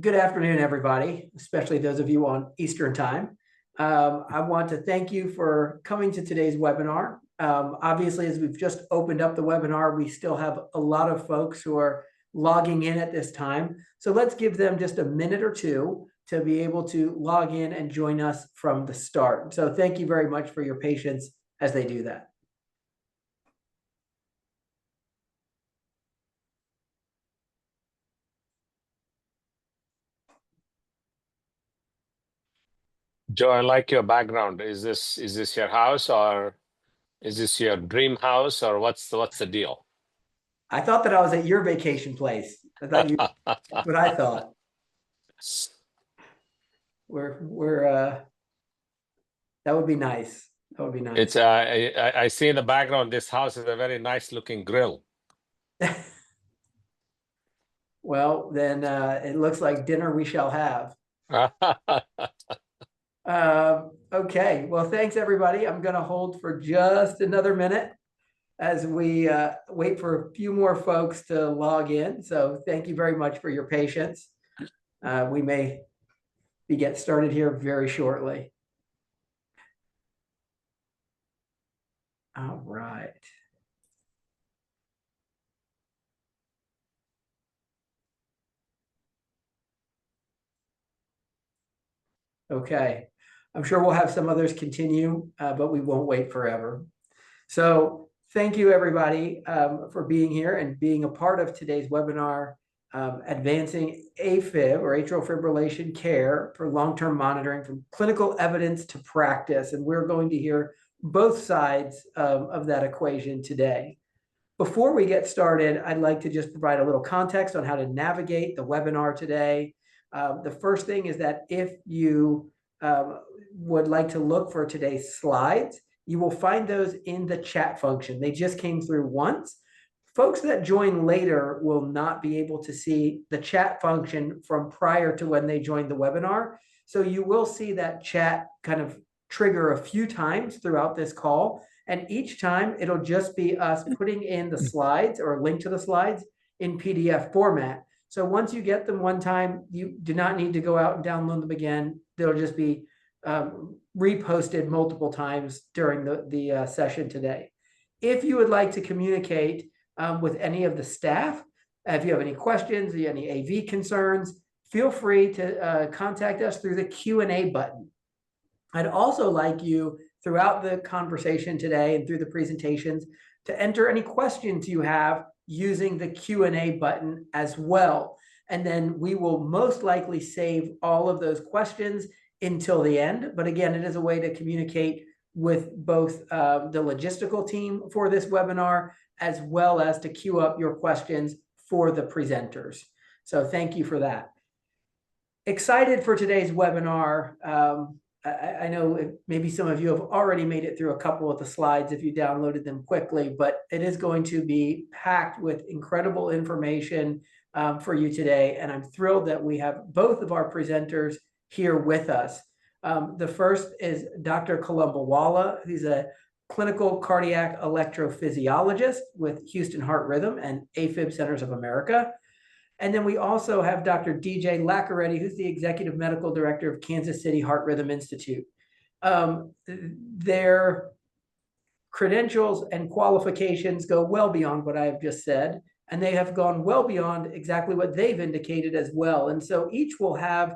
Good afternoon, everybody, especially those of you on Eastern Time. I want to thank you for coming to today's webinar. Obviously, as we've just opened up the webinar, we still have a lot of folks who are logging in at this time. So let's give them just a minute or two to be able to log in and join us from the start. So thank you very much for your patience as they do that. Joe, I like your background. Is this your house, or is this your dream house, or what's the deal? I thought that I was at your vacation place. That's what I thought. That would be nice. That would be nice. It's I see in the background, this house is a very nice looking grill. Well, then it looks like dinner we shall have. Okay, well, thanks everybody. I'm going to hold for just another minute as we wait for a few more folks to log in. So thank you very much for your patience. We may get started here very shortly. All right. Okay. I'm sure we'll have some others continue, but we won't wait forever. So thank you, everybody, for being here and being a part of today's webinar, Advancing AFib or Atrial Fibrillation Care for Long-Term Monitoring from Clinical Evidence to Practice. And we're going to hear both sides of that equation today. Before we get started, I'd like to just provide a little context on how to navigate the webinar today. The first thing is that if you would like to look for today's slides, you will find those in the chat function. They just came through once. Folks that join later will not be able to see the chat function from prior to when they joined the webinar. So you will see that chat kind of trigger a few times throughout this call. And each time it'll just be us putting in the slides or a link to the slides in PDF format. So once you get them one time, you do not need to go out and download them again. They'll just be reposted multiple times during the session today. If you would like to communicate with any of the staff, if you have any questions, any AV concerns, feel free to contact us through the Q&A button. I'd also like you throughout the conversation today and through the presentations to enter any questions you have using the Q&A button as well. And then we will most likely save all of those questions until the end. But again, it is a way to communicate with both the logistical team for this webinar, as well as to queue up your questions for the presenters. So thank you for that. Excited for today's webinar. I know maybe some of you have already made it through a couple of the slides if you downloaded them quickly, but it is going to be packed with incredible information for you today. And I'm thrilled that we have both of our presenters here with us. The first is Dr. Kolumbawala. He's a clinical cardiac electrophysiologist with Houston Heart Rhythm and AFib Centers of America. And then we also have Dr. DJ Laccaretti, who's the Executive Medical Director of Kansas City Heart Rhythm Institute. Their credentials and qualifications go well beyond what I have just said, and they have gone well beyond exactly what they've indicated as well. And so each will have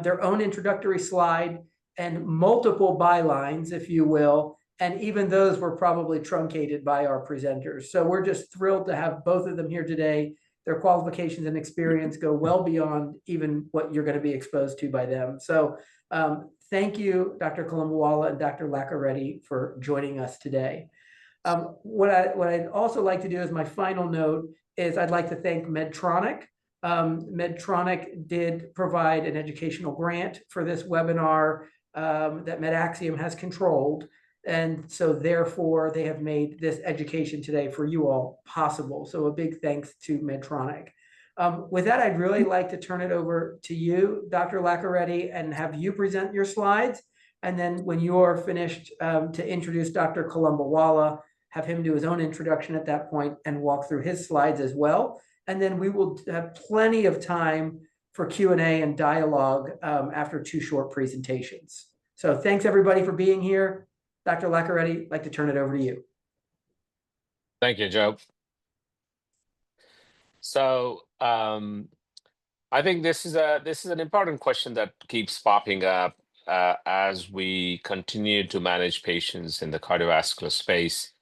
their own introductory slide and multiple bylines, if you will, and even those were probably truncated by our presenters. So we're just thrilled to have both of them here today. Their qualifications and experience go well beyond even what you're going to be exposed to by them. So thank you, Dr. Kolumbawala and Dr. Laccaretti, for joining us today. What I'd also like to do as my final note is I'd like to thank Medtronic. Medtronic did provide an educational grant for this webinar that MedAxiom has controlled. And so therefore, they have made this education today for you all possible. So a big thanks to Medtronic. With that, I'd really like to turn it over to you, Dr. Laccaretti, and have you present your slides. And then when you're finished to introduce Dr. Kolumbawala, have him do his own introduction at that point and walk through his slides as well. And then we will have plenty of time for Q&A and dialogue after 2 short presentations. So thanks everybody for being here. Dr. Laccaretti, I'd like to turn it over to you. Thank you, Joe. So I think this is an important question that keeps popping up as we continue to manage patients in the cardiovascular space.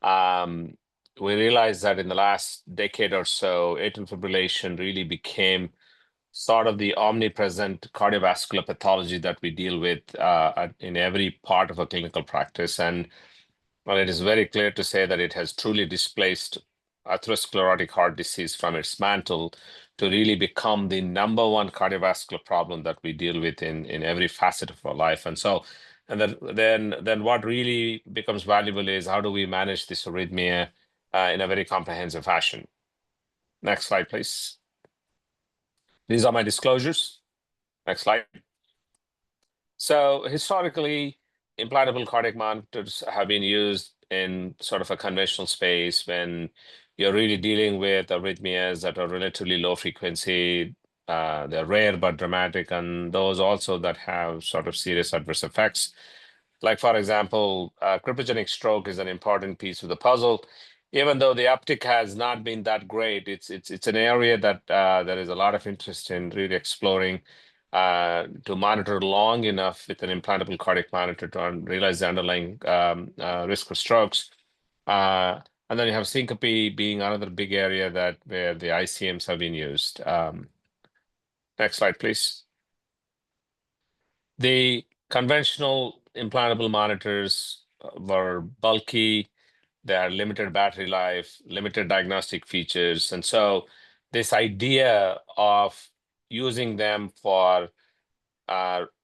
We realized that in the last decade or so, atrial fibrillation really became sort of the omnipresent cardiovascular pathology that we deal with in every part of a clinical practice. And well, it is very clear to say that it has truly displaced atherosclerotic heart disease from its mantle to really become the #1 cardiovascular problem that we deal with in every facet of our life. And so, and then what really becomes valuable is how do we manage this arrhythmia in a very comprehensive fashion. Next slide, please. These are my disclosures. Next slide. So historically, implantable cardiac monitors have been used in sort of a conventional space when you're really dealing with arrhythmias that are relatively low frequency. They're rare but dramatic, and those also that have sort of serious adverse effects. Like, for example, cryptogenic stroke is an important piece of the puzzle. Even though the uptick has not been that great, it's an area that there is a lot of interest in really exploring to monitor long enough with an implantable cardiac monitor to realize the underlying risk for strokes. And then you have syncope being another big area where the ICMs have been used. Next slide, please. The conventional implantable monitors were bulky. They had limited battery life, limited diagnostic features. And so this idea of using them for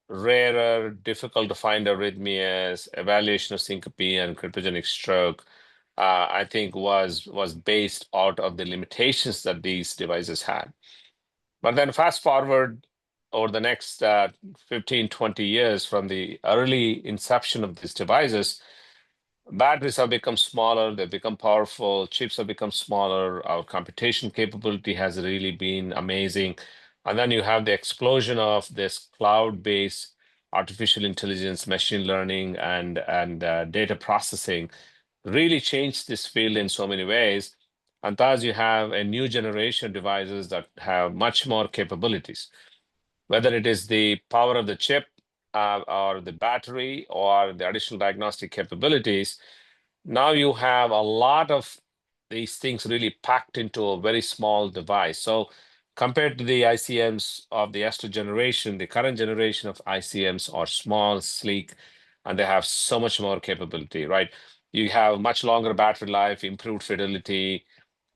rarer, difficult to find arrhythmias, evaluation of syncope and cryptogenic stroke, I think was based out of the limitations that these devices had. But then fast forward over the next 15, 20 years from the early inception of these devices, batteries have become smaller, they've become powerful, chips have become smaller, our computation capability has really been amazing. And then you have the explosion of this cloud-based artificial intelligence, machine learning, and data processing really changed this field in so many ways. And thus you have a new generation of devices that have much more capabilities, whether it is the power of the chip or the battery or the additional diagnostic capabilities. Now you have a lot of these things really packed into a very small device. So compared to the ICMs of the yesterday generation, the current generation of ICMs are small, sleek, and they have so much more capability, right? You have much longer battery life, improved fidelity,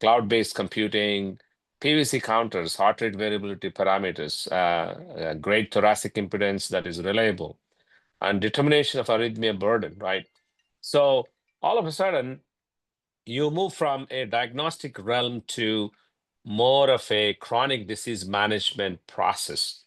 cloud-based computing, PVC counters, heart rate variability parameters, great thoracic impedance that is reliable, and determination of arrhythmia burden, right? So all of a sudden, you move from a diagnostic realm to more of a chronic disease management process,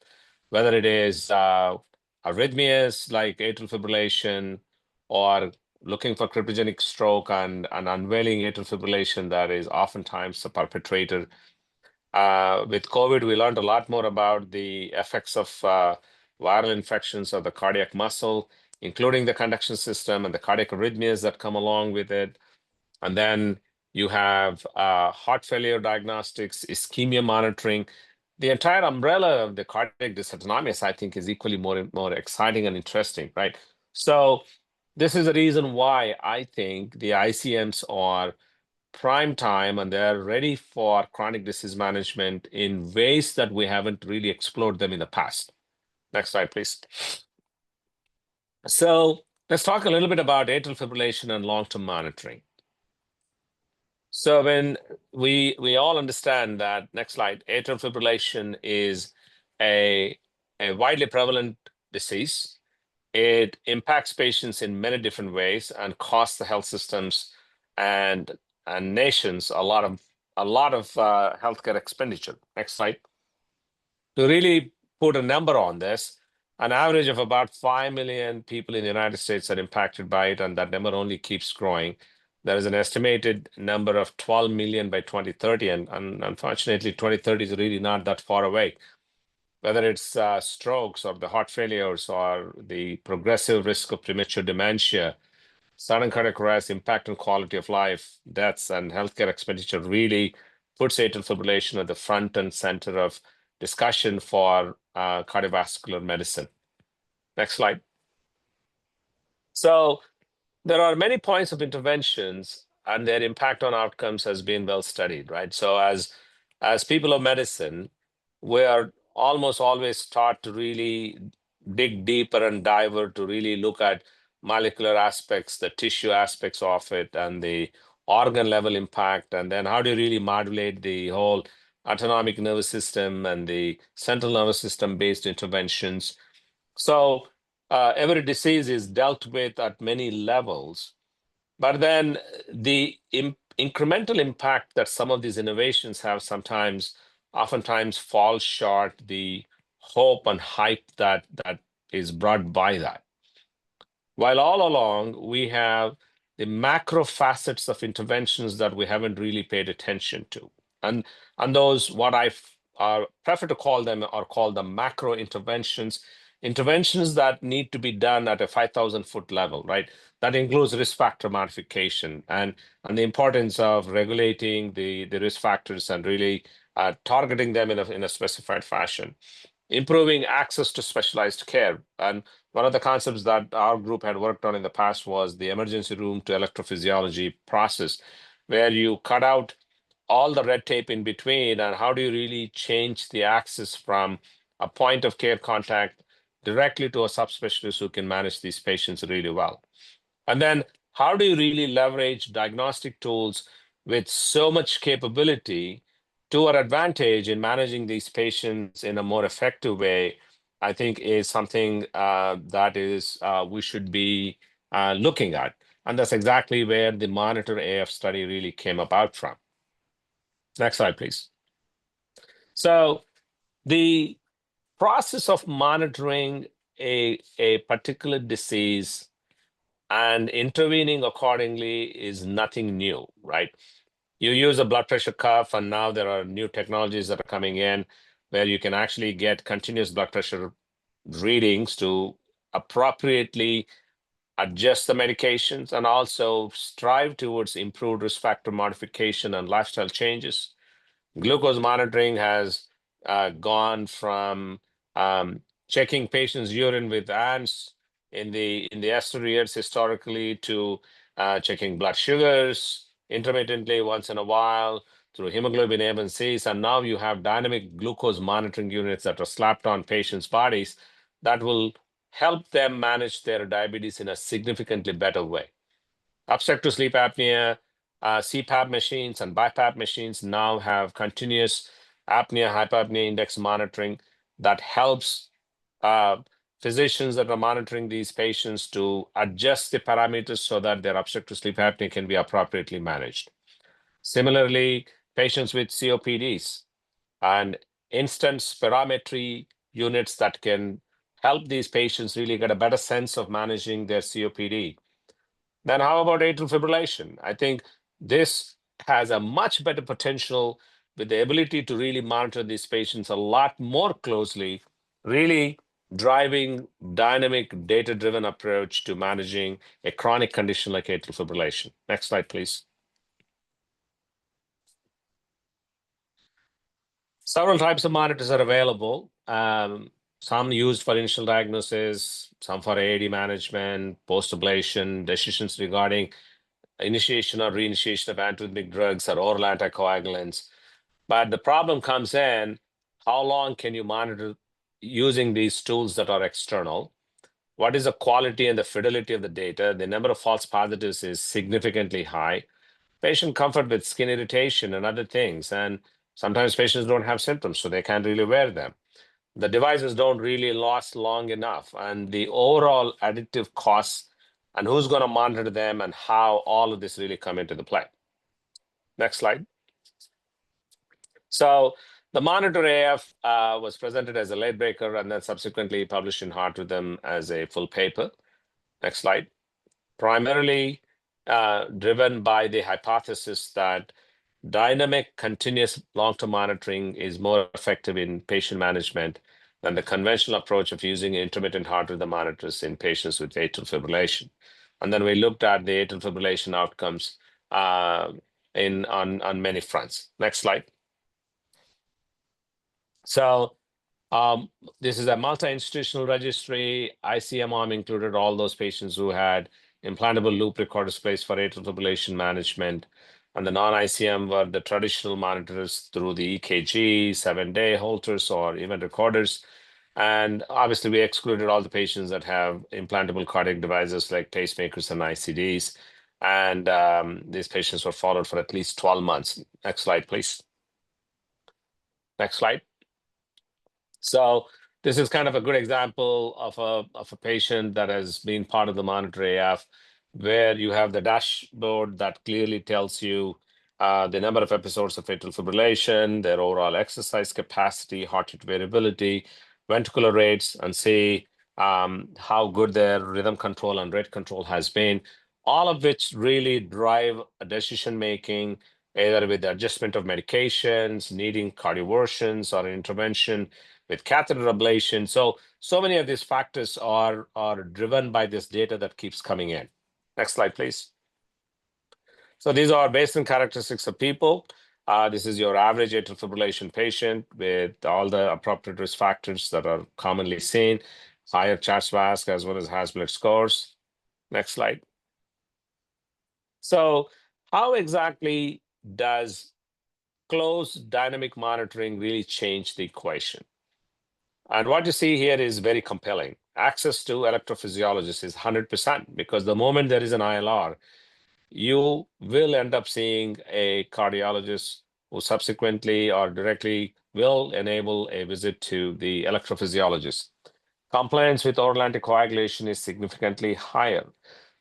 whether it is arrhythmias like atrial fibrillation or looking for cryptogenic stroke and unveiling atrial fibrillation that is oftentimes the perpetrator. With COVID, we learned a lot more about the effects of viral infections of the cardiac muscle, including the conduction system and the cardiac arrhythmias that come along with it. And then you have heart failure diagnostics, ischemia monitoring. The entire umbrella of the cardiac dysautonomias, I think, is equally more exciting and interesting, right? So this is the reason why I think the ICMs are prime time and they're ready for chronic disease management in ways that we haven't really explored them in the past. Next slide, please. So let's talk a little bit about atrial fibrillation and long-term monitoring. So when we all understand that, next slide, atrial fibrillation is a widely prevalent disease. It impacts patients in many different ways and costs the health systems and nations a lot of healthcare expenditure. Next slide. To really put a number on this, an average of about 5 million people in the United States are impacted by it, and that number only keeps growing. There is an estimated number of 12 million by 2030, and unfortunately, 2030 is really not that far away. whether it's strokes or the heart failures or the progressive risk of premature dementia, sudden cardiac arrest, impact on quality of life, deaths, and healthcare expenditure really puts atrial fibrillation at the front and center of discussion for cardiovascular medicine. Next slide. So there are many points of interventions, and their impact on outcomes has been well studied, right? So as people of medicine, we are almost always taught to really dig deeper and dive to really look at molecular aspects, the tissue aspects of it, and the organ level impact, and then how do you really modulate the whole autonomic nervous system and the central nervous system based interventions. So every disease is dealt with at many levels, but then the incremental impact that some of these innovations have oftentimes falls short the hope and hype that is brought by that. While all along we have the macro facets of interventions that we haven't really paid attention to. And those, what I prefer to call them, are called the macro interventions that need to be done at a 5,000-foot level, right? That includes risk factor modification and the importance of regulating the risk factors and really targeting them in a specified fashion. Improving access to specialized care. And one of the concepts that our group had worked on in the past was the emergency room to electrophysiology process, where you cut out all the red tape in between, and how do you really change the access from a point of care contact directly to a subspecialist who can manage these patients really well. And then how do you really leverage diagnostic tools with so much capability to our advantage in managing these patients in a more effective way, I think is something that is we should be looking at. And that's exactly where the Monitor AF study really came about from. Next slide, please. So the process of monitoring a particular disease and intervening accordingly is nothing new, right? You use a blood pressure cuff, and now there are new technologies that are coming in where you can actually get continuous blood pressure readings to appropriately adjust the medications and also strive towards improved risk factor modification and lifestyle changes. Glucose monitoring has gone from checking patients' urine with ants in the years historically to checking blood sugars intermittently once in a while through hemoglobin A1Cs, and now you have dynamic glucose monitoring units that are slapped on patients' bodies that will help them manage their diabetes in a significantly better way. Obstructive sleep apnea, CPAP machines and BiPAP machines now have continuous apnea hypopnea index monitoring that helps physicians that are monitoring these patients to adjust the parameters so that their obstructive sleep apnea can be appropriately managed. Similarly, patients with COPDs and instant spirometry units that can help these patients really get a better sense of managing their COPD. Then how about atrial fibrillation? I think this has a much better potential with the ability to really monitor these patients a lot more closely, really driving dynamic data-driven approach to managing a chronic condition like atrial fibrillation. Next slide, please. Several types of monitors are available. Some used for initial diagnosis, some for AAD management, post-ablation, decisions regarding initiation or reinitiation of antiarrhythmic drugs or oral anticoagulants. But the problem comes in, how long can you monitor using these tools that are external? What is the quality and the fidelity of the data? The number of false positives is significantly high. Patient comfort with skin irritation and other things. And sometimes patients don't have symptoms, so they can't really wear them. The devices don't really last long enough. And the overall additive costs and who's going to monitor them and how all of this really come into the play. Next slide. So the Monitor AF was presented as a late breaker and then subsequently published in Heart Rhythm as a full paper. Next slide. Primarily driven by the hypothesis that dynamic continuous long-term monitoring is more effective in patient management than the conventional approach of using intermittent heart rhythm monitors in patients with atrial fibrillation. And then we looked at the atrial fibrillation outcomes on many fronts. Next slide. So this is a multi-institutional registry. ICM arm included all those patients who had implantable loop recorders placed for atrial fibrillation management. And the non-ICM were the traditional monitors through the EKG, 7-day Holters, or event recorders. And obviously, we excluded all the patients that have implantable cardiac devices like pacemakers and ICDs. And these patients were followed for at least 12 months. Next slide, please. Next slide. So this is kind of a good example of a patient that has been part of the Monitor AF, where you have the dashboard that clearly tells you the number of episodes of atrial fibrillation, their overall exercise capacity, heart rate variability, ventricular rates, and see how good their rhythm control and rate control has been, all of which really drive a decision making, either with the adjustment of medications, needing cardioversions or intervention with catheter ablation. So many of these factors are driven by this data that keeps coming in. Next slide, please. So these are baseline characteristics of people. This is your average atrial fibrillation patient with all the appropriate risk factors that are commonly seen, higher CHA2DS2-VASc as well as Hasbullet scores. Next slide. So how exactly does closed dynamic monitoring really change the equation? And what you see here is very compelling. Access to electrophysiologists is 100% because the moment there is an ILR, you will end up seeing a cardiologist who subsequently or directly will enable a visit to the electrophysiologist. Compliance with oral anticoagulation is significantly higher.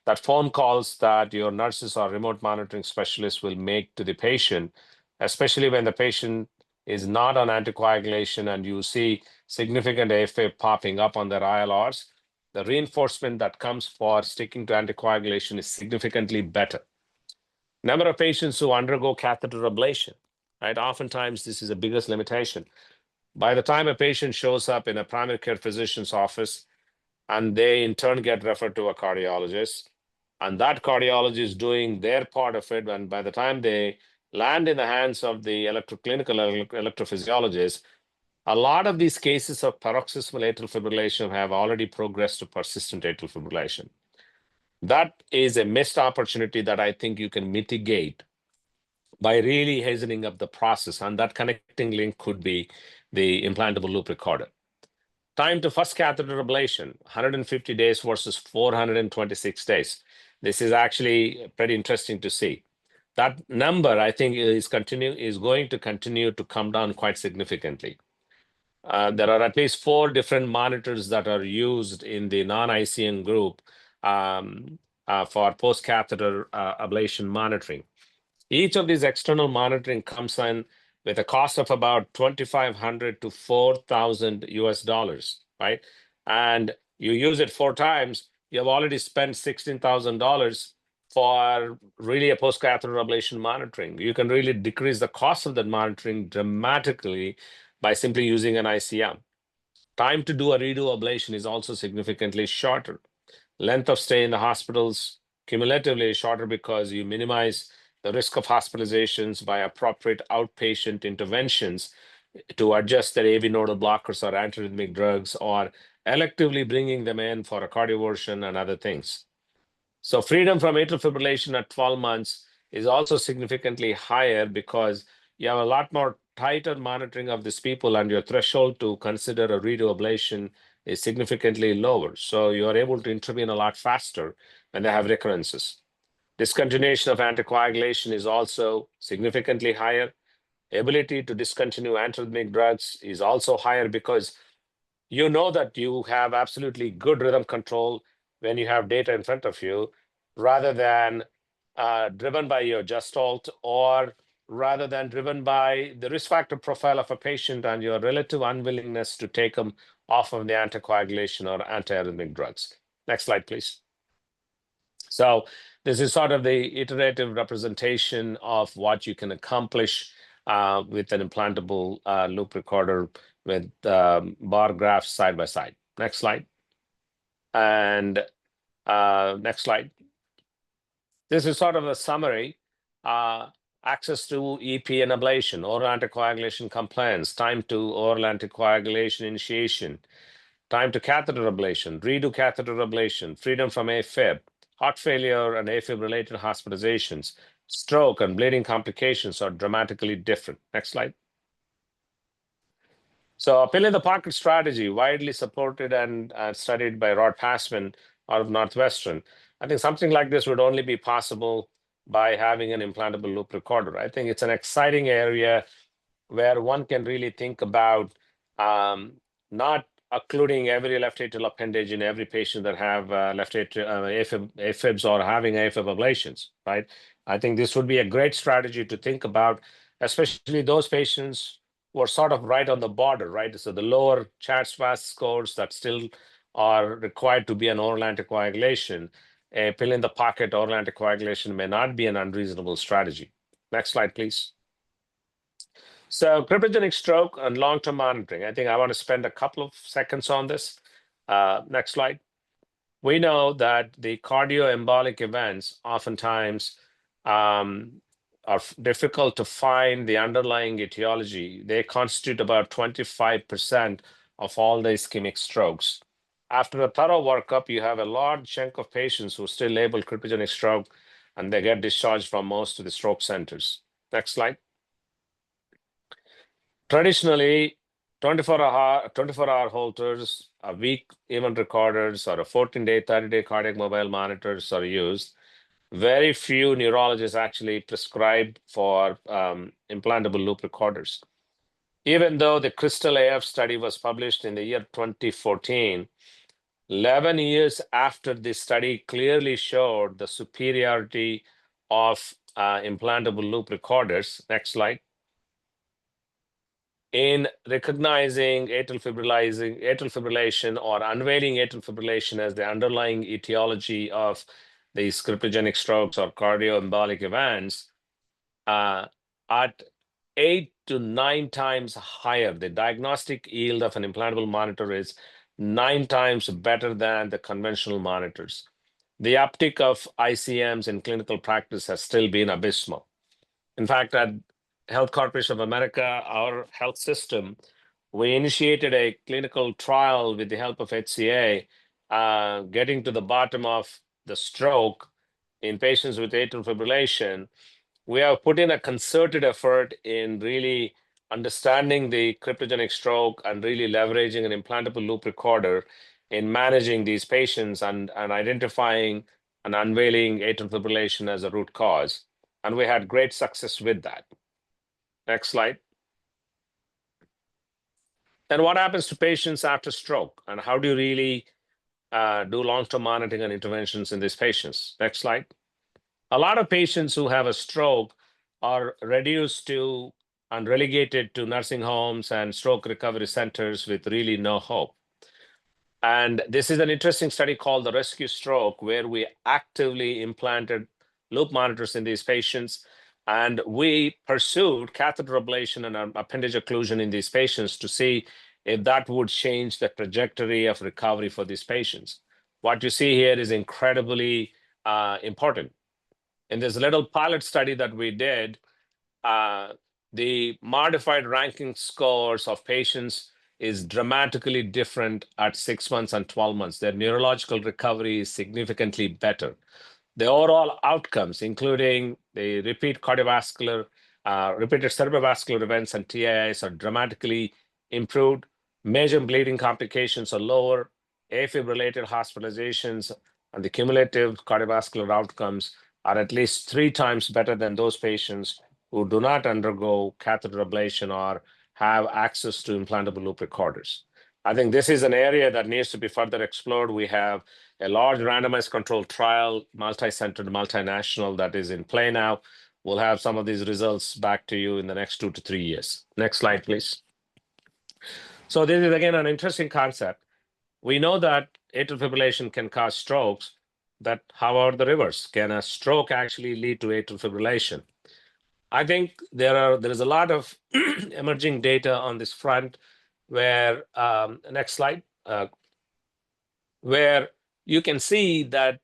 That phone calls that your nurses or remote monitoring specialists will make to the patient, especially when the patient is not on anticoagulation and you see significant AFib popping up on their ILRs, the reinforcement that comes for sticking to anticoagulation is significantly better. Number of patients who undergo catheter ablation, right? Oftentimes, this is the biggest limitation. By the time a patient shows up in a primary care physician's office, and they in turn get referred to a cardiologist, and that cardiologist is doing their part of it, and by the time they land in the hands of the clinical electrophysiologist, a lot of these cases of paroxysmal atrial fibrillation have already progressed to persistent atrial fibrillation. That is a missed opportunity that I think you can mitigate by really hastening up the process, and that connecting link could be the implantable loop recorder. Time to first catheter ablation, 150 days versus 426 days. This is actually pretty interesting to see. That number, I think, is going to continue to come down quite significantly. There are at least 4 different monitors that are used in the non-ICM group for post-catheter ablation monitoring. Each of these external monitoring comes in with a cost of about $2,500 to $4,000 US, right? And you use it 4 times, you have already spent $16,000 for really a post-catheter ablation monitoring. You can really decrease the cost of that monitoring dramatically by simply using an ICM. Time to do a redo ablation is also significantly shorter. Length of stay in the hospitals cumulatively is shorter because you minimize the risk of hospitalizations by appropriate outpatient interventions to adjust their AV nodal blockers or antiarrhythmic drugs, or electively bringing them in for a cardioversion and other things. So freedom from atrial fibrillation at 12 months is also significantly higher because you have a lot more tighter monitoring of these people, and your threshold to consider a redo ablation is significantly lower. So you are able to intervene a lot faster when they have recurrences. Discontinuation of anticoagulation is also significantly higher. Ability to discontinue antiarrhythmic drugs is also higher because you know that you have absolutely good rhythm control when you have data in front of you, rather than driven by your gestalt, or rather than driven by the risk factor profile of a patient and your relative unwillingness to take them off of the anticoagulation or antiarrhythmic drugs. Next slide, please. So this is sort of the iterative representation of what you can accomplish with an implantable loop recorder with bar graphs side by side. Next slide. And next slide. This is sort of a summary. Access to EP and ablation, oral anticoagulation compliance, time to oral anticoagulation initiation, time to catheter ablation, redo catheter ablation, freedom from AFib, heart failure and AFib-related hospitalizations, stroke and bleeding complications are dramatically different. Next slide. So a pill in the pocket strategy, widely supported and studied by Rod Passman out of Northwestern. I think something like this would only be possible by having an implantable loop recorder. I think it's an exciting area where one can really think about not occluding every left atrial appendage in every patient that have left atrial AFibs or having AFib ablations, right? I think this would be a great strategy to think about, especially those patients who are sort of right on the border, right? So the lower CHA2DS2-VASc scores that still are required to be an oral anticoagulation, a pill in the pocket oral anticoagulation may not be an unreasonable strategy. Next slide, please. So cryptogenic stroke and long-term monitoring. I think I want to spend a couple of seconds on this. Next slide. We know that the cardioembolic events oftentimes are difficult to find the underlying etiology. They constitute about 25% of all the ischemic strokes. After a thorough workup, you have a large chunk of patients who still label cryptogenic stroke, and they get discharged from most of the stroke centers. Next slide. Traditionally, 24-hour Holters, a week event recorders, or a 14-day, 30-day cardiac mobile monitors are used. Very few neurologists actually prescribe for implantable loop recorders. Even though the Crystal AF study was published in the year 2014, 11 years after this study clearly showed the superiority of implantable loop recorders. Next slide. In recognizing atrial fibrillation or unveiling atrial fibrillation as the underlying etiology of these cryptogenic strokes or cardioembolic events, at 8 to 9 times higher, the diagnostic yield of an implantable monitor is 9 times better than the conventional monitors. The uptick of ICMs in clinical practice has still been abysmal. In fact, at Health Corporation of America, our health system, we initiated a clinical trial with the help of HCA, getting to the bottom of the stroke in patients with atrial fibrillation. We have put in a concerted effort in really understanding the cryptogenic stroke and really leveraging an implantable loop recorder in managing these patients and identifying and unveiling atrial fibrillation as a root cause. And we had great success with that. Next slide. And what happens to patients after stroke? And how do you really do long-term monitoring and interventions in these patients? Next slide. A lot of patients who have a stroke are reduced to and relegated to nursing homes and stroke recovery centers with really no hope. And this is an interesting study called the Rescue Stroke, where we actively implanted loop monitors in these patients. And we pursued catheter ablation and appendage occlusion in these patients to see if that would change the trajectory of recovery for these patients. What you see here is incredibly important. In this little pilot study that we did, the modified ranking scores of patients is dramatically different at 6 months and 12 months. Their neurological recovery is significantly better. The overall outcomes, including the repeated cerebrovascular events and TIAs, are dramatically improved. Major bleeding complications are lower. AFib-related hospitalizations and the cumulative cardiovascular outcomes are at least 3 times better than those patients who do not undergo catheter ablation or have access to implantable loop recorders. I think this is an area that needs to be further explored. We have a large randomized controlled trial, multi-centered, multinational, that is in play now. We'll have some of these results back to you in the next 2 to 3 years. Next slide, please. So this is, again, an interesting concept. We know that atrial fibrillation can cause strokes. That, how about the reverse? Can a stroke actually lead to atrial fibrillation? I think there is a lot of emerging data on this front. where, next slide, where you can see that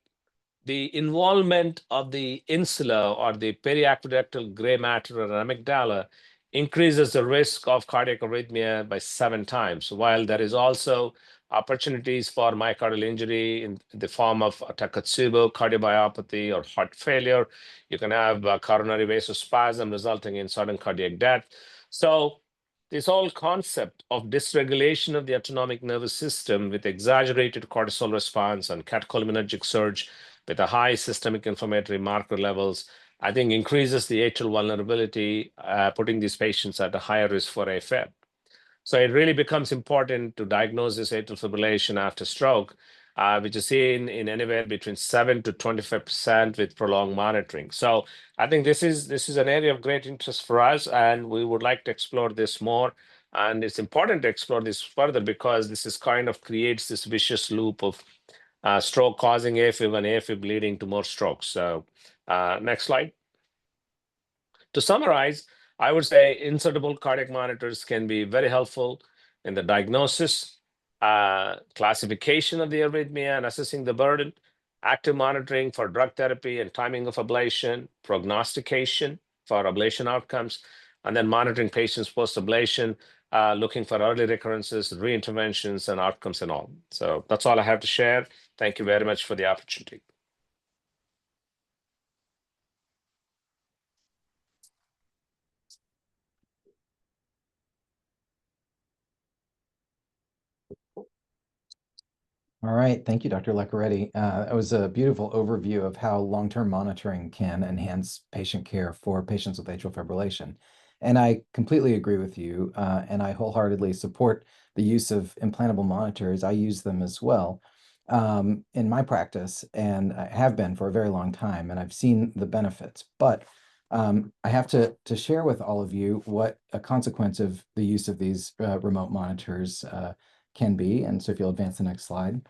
the involvement of the insula or the periaqueductal gray matter or amygdala increases the risk of cardiac arrhythmia by 7 times, while there is also opportunities for myocardial injury in the form of Takotsubo cardiomyopathy or heart failure. You can have coronary vasospasm resulting in sudden cardiac death. So this whole concept of dysregulation of the autonomic nervous system with exaggerated cortisol response and catecholinergic surge with a high systemic inflammatory marker levels, I think increases the atrial vulnerability, putting these patients at a higher risk for AFib. So it really becomes important to diagnose this atrial fibrillation after stroke, which is seen in anywhere between 7 to 25% with prolonged monitoring. So I think this is an area of great interest for us, and we would like to explore this more. And it's important to explore this further because this is kind of creates this vicious loop of stroke causing AFib and AFib leading to more strokes. So next slide. To summarize, I would say insertable cardiac monitors can be very helpful in the diagnosis, classification of the arrhythmia and assessing the burden, active monitoring for drug therapy and timing of ablation, prognostication for ablation outcomes, and then monitoring patients post-ablation, looking for early recurrences, reinterventions, and outcomes and all. So that's all I have to share. Thank you very much for the opportunity. All right, thank you, Dr. Leccaretti. That was a beautiful overview of how long-term monitoring can enhance patient care for patients with atrial fibrillation. And I completely agree with you, and I wholeheartedly support the use of implantable monitors. I use them as well in my practice, and I have been for a very long time, and I've seen the benefits. But I have to share with all of you what a consequence of the use of these remote monitors can be. And so if you'll advance the next slide.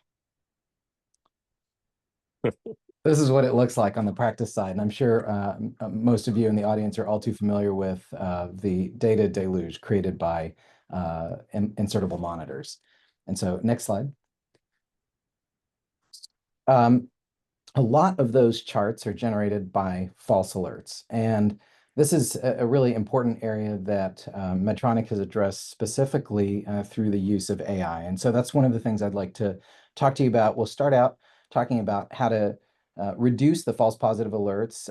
This is what it looks like on the practice side. And I'm sure most of you in the audience are all too familiar with the data deluge created by insertable monitors. And so next slide. A lot of those charts are generated by false alerts. And this is a really important area that Medtronic has addressed specifically through the use of AI. And so that's one of the things I'd like to talk to you about. We'll start out talking about how to reduce the false positive alerts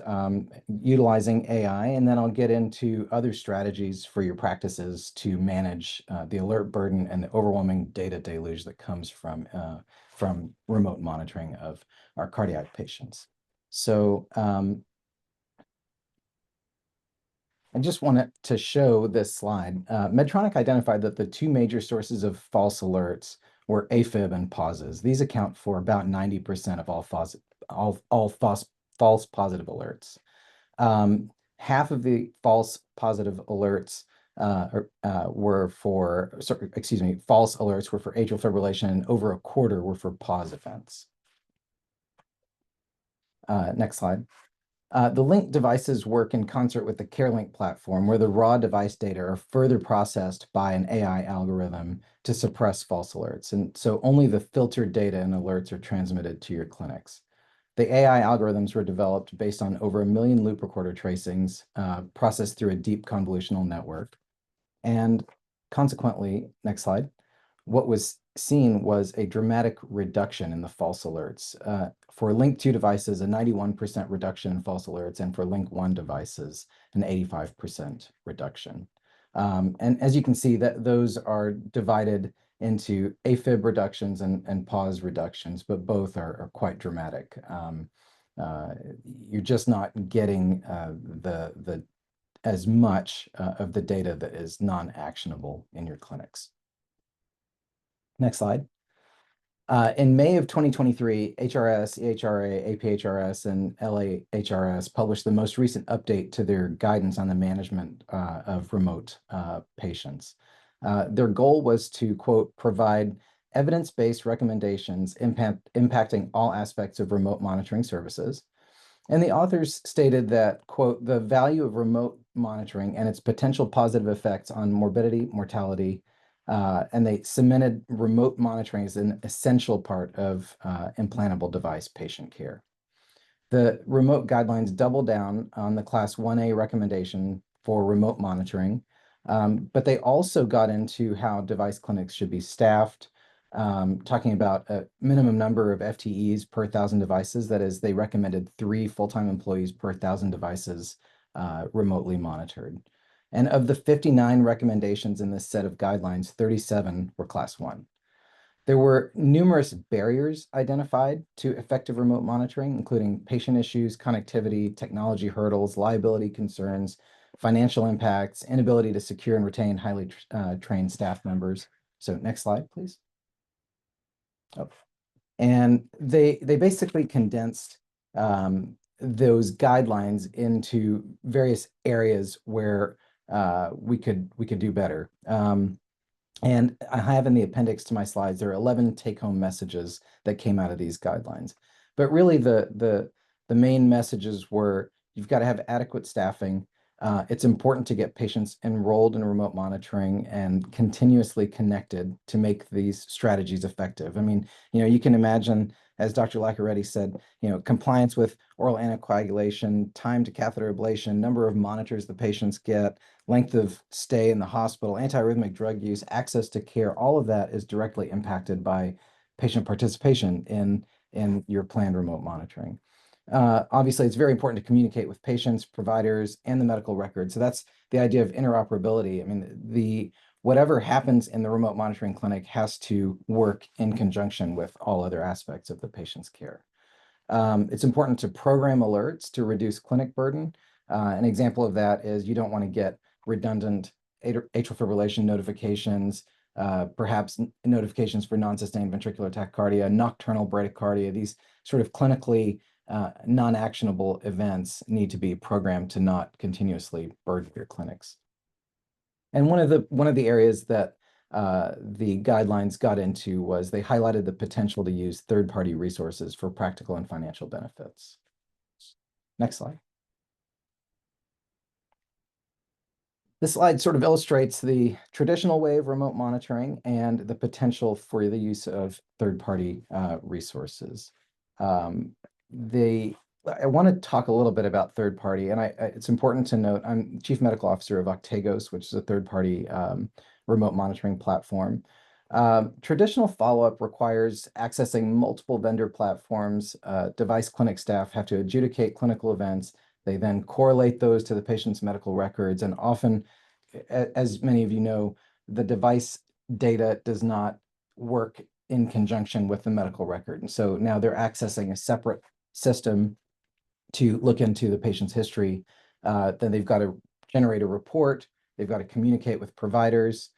utilizing AI, and then I'll get into other strategies for your practices to manage the alert burden and the overwhelming data deluge that comes from remote monitoring of our cardiac patients. So I just wanted to show this slide. Medtronic identified that the two major sources of false alerts were AFib and pauses. These account for about 90% of all false positive alerts. Half of the false positive alerts were for, false alerts were for atrial fibrillation, and over a quarter were for pause events. Next slide. The Link devices work in concert with the CareLink platform, where the raw device data are further processed by an AI algorithm to suppress false alerts. And so only the filtered data and alerts are transmitted to your clinics. The AI algorithms were developed based on over 1 million loop recorder tracings processed through a deep convolutional network. And consequently, next slide, what was seen was a dramatic reduction in the false alerts. For Link 2 devices, a 91% reduction in false alerts, and for Link 1 devices, an 85% reduction. And as you can see, that those are divided into AFib reductions and pause reductions, but both are quite dramatic. You're just not getting as much of the data that is non-actionable in your clinics. Next slide. In May of 2023, HRS, EHRA, APHRS, and LAHRS published the most recent update to their guidance on the management of remote patients. Their goal was to, quote, provide evidence-based recommendations impacting all aspects of remote monitoring services. And the authors stated that, quote, the value of remote monitoring and its potential positive effects on morbidity, mortality, and they cemented remote monitoring as an essential part of implantable device patient care. The remote guidelines double down on the Class 1A recommendation for remote monitoring, but they also got into how device clinics should be staffed, talking about a minimum number of FTEs per 1,000 devices. That is, they recommended 3 full-time employees per 1,000 devices remotely monitored. And of the 59 recommendations in this set of guidelines, 37 were Class 1. There were numerous barriers identified to effective remote monitoring, including patient issues, connectivity, technology hurdles, liability concerns, financial impacts, inability to secure and retain highly trained staff members. So next slide, please. Oh. And they basically condensed those guidelines into various areas where we could do better. And I have in the appendix to my slides, there are 11 take-home messages that came out of these guidelines. But really the main messages were you've got to have adequate staffing. It's important to get patients enrolled in remote monitoring and continuously connected to make these strategies effective. I mean, you can imagine, as Dr. Laccaretti said, compliance with oral anticoagulation, time to catheter ablation, number of monitors the patients get, length of stay in the hospital, antiarrhythmic drug use, access to care, all of that is directly impacted by patient participation in your planned remote monitoring. Obviously, it's very important to communicate with patients, providers, and the medical record. So that's the idea of interoperability. I mean, whatever happens in the remote monitoring clinic has to work in conjunction with all other aspects of the patient's care. It's important to program alerts to reduce clinic burden. An example of that is you don't want to get redundant atrial fibrillation notifications, perhaps notifications for non-sustained ventricular tachycardia, nocturnal bradycardia. These sort of clinically non-actionable events need to be programmed to not continuously burden your clinics. And one of the areas that the guidelines got into was they highlighted the potential to use third-party resources for practical and financial benefits. Next slide. This slide sort of illustrates the traditional way of remote monitoring and the potential for the use of third-party resources. I want to talk a little bit about third-party, and it's important to note I'm Chief Medical Officer of Octagos, which is a third-party remote monitoring platform. Traditional follow-up requires accessing multiple vendor platforms. Device clinic staff have to adjudicate clinical events. They then correlate those to the patient's medical records. And often, as many of you know, the device data does not work in conjunction with the medical record. And so now they're accessing a separate system to look into the patient's history. Then they've got to generate a report. They've got to communicate with providers.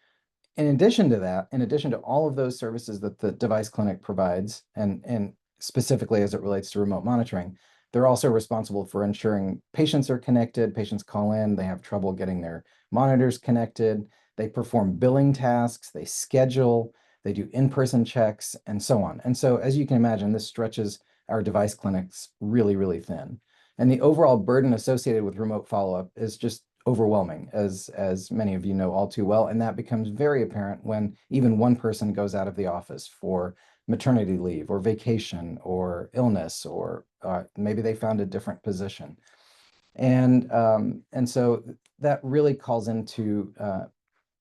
In addition to that, in addition to all of those services that the device clinic provides, and specifically as it relates to remote monitoring, they're also responsible for ensuring patients are connected. Patients call in, they have trouble getting their monitors connected. They perform billing tasks, they schedule, they do in-person checks, and so on. And so, as you can imagine, this stretches our device clinics really, really thin. And the overall burden associated with remote follow-up is just overwhelming, as many of you know all too well. And that becomes very apparent when even one person goes out of the office for maternity leave or vacation or illness, or maybe they found a different position. And so that really calls into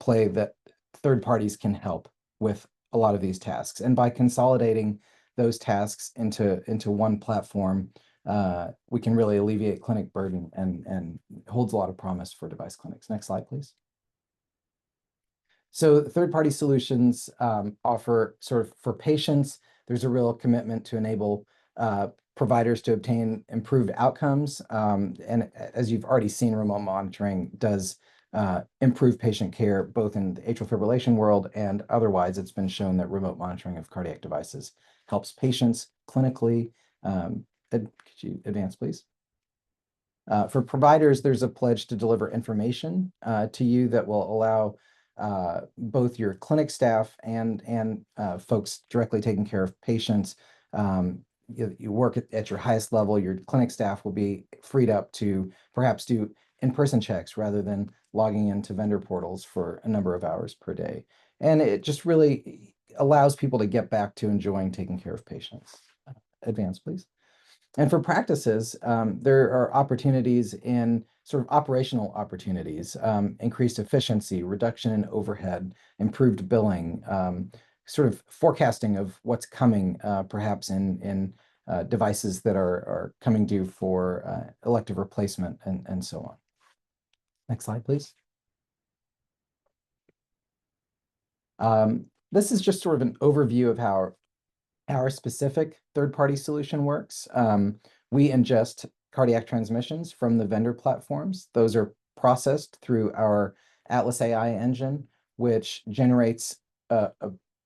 play that third parties can help with a lot of these tasks. And by consolidating those tasks into one platform, we can really alleviate clinic burden and holds a lot of promise for device clinics. Next slide, please. So third-party solutions offer sort of for patients, there's a real commitment to enable providers to obtain improved outcomes. And as you've already seen, remote monitoring does improve patient care, both in the atrial fibrillation world and otherwise. It's been shown that remote monitoring of cardiac devices helps patients clinically. Could you advance, please? For providers, there's a pledge to deliver information to you that will allow both your clinic staff and folks directly taking care of patients. You work at your highest level, your clinic staff will be freed up to perhaps do in-person checks rather than logging into vendor portals for a number of hours per day. And it just really allows people to get back to enjoying taking care of patients. Advance, please. And for practices, there are opportunities in sort of operational opportunities, increased efficiency, reduction in overhead, improved billing, sort of forecasting of what's coming, perhaps in devices that are coming due for elective replacement and so on. Next slide, please. This is just sort of an overview of how our specific third-party solution works. We ingest cardiac transmissions from the vendor platforms. Those are processed through our Atlas AI engine, which generates a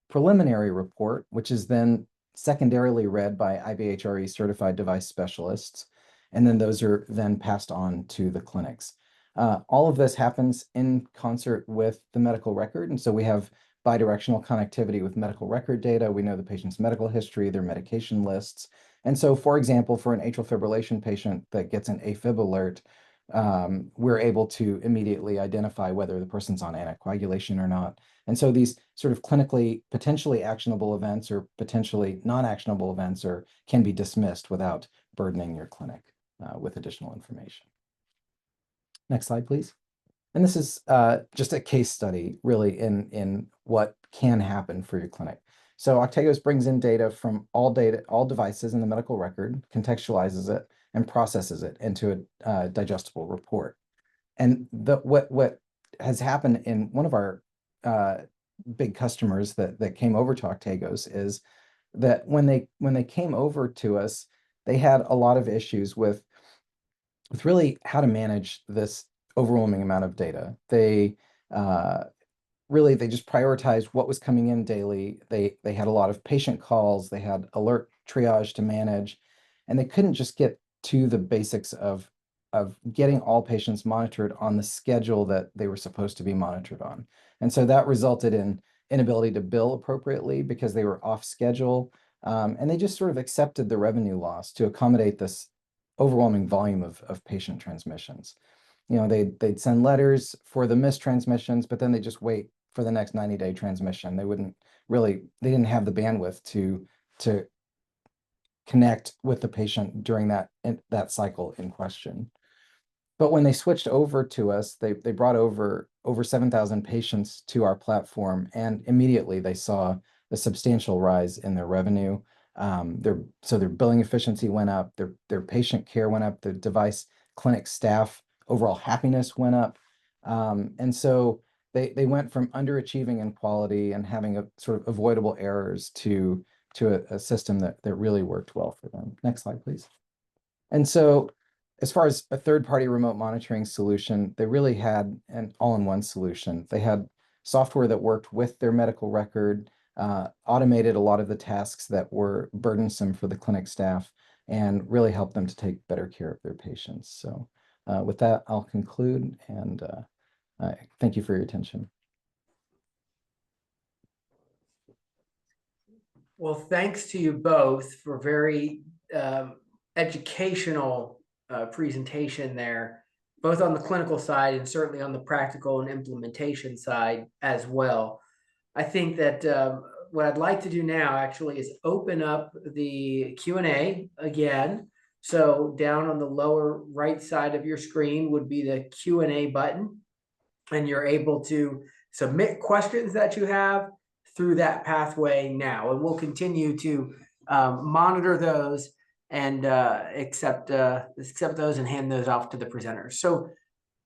preliminary report, which is then secondarily read by IBHRE certified device specialists. And then those are then passed on to the clinics. All of this happens in concert with the medical record. And so we have bidirectional connectivity with medical record data. We know the patient's medical history, their medication lists. And so, for example, for an atrial fibrillation patient that gets an AFib alert, we're able to immediately identify whether the person's on anticoagulation or not. And so these sort of clinically potentially actionable events or potentially non-actionable events can be dismissed without burdening your clinic with additional information. Next slide, please. And this is just a case study, really, in what can happen for your clinic. So Octagos brings in data from all devices in the medical record, contextualizes it, and processes it into a digestible report. And what has happened in one of our big customers that came over to Octagos is that when they came over to us, they had a lot of issues with really how to manage this overwhelming amount of data. They just prioritized what was coming in daily. They had a lot of patient calls. They had alert triage to manage, and they couldn't just get to the basics of getting all patients monitored on the schedule that they were supposed to be monitored on. And so that resulted in inability to bill appropriately because they were off schedule. And they just sort of accepted the revenue loss to accommodate this overwhelming volume of patient transmissions. You know, they'd send letters for the missed transmissions, but then they just wait for the next 90-day transmission. They didn't have the bandwidth to connect with the patient during that cycle in question. But when they switched over to us, they brought over 7,000 patients to our platform, and immediately they saw a substantial rise in their revenue. Their billing efficiency went up, their patient care went up, the device clinic staff overall happiness went up. And so they went from underachieving in quality and having a sort of avoidable errors to a system that really worked well for them. Next slide, please. And so as far as a third-party remote monitoring solution, they really had an all-in-one solution. They had software that worked with their medical record, automated a lot of the tasks that were burdensome for the clinic staff, and really helped them to take better care of their patients. So with that, I'll conclude, and thank you for your attention. Well, thanks to you both for very educational presentation there, both on the clinical side and certainly on the practical and implementation side as well. I think that what I'd like to do now actually is open up the Q&A again. So down on the lower right side of your screen would be the Q&A button, and you're able to submit questions that you have through that pathway now. And we'll continue to monitor those and accept those and hand those off to the presenters. So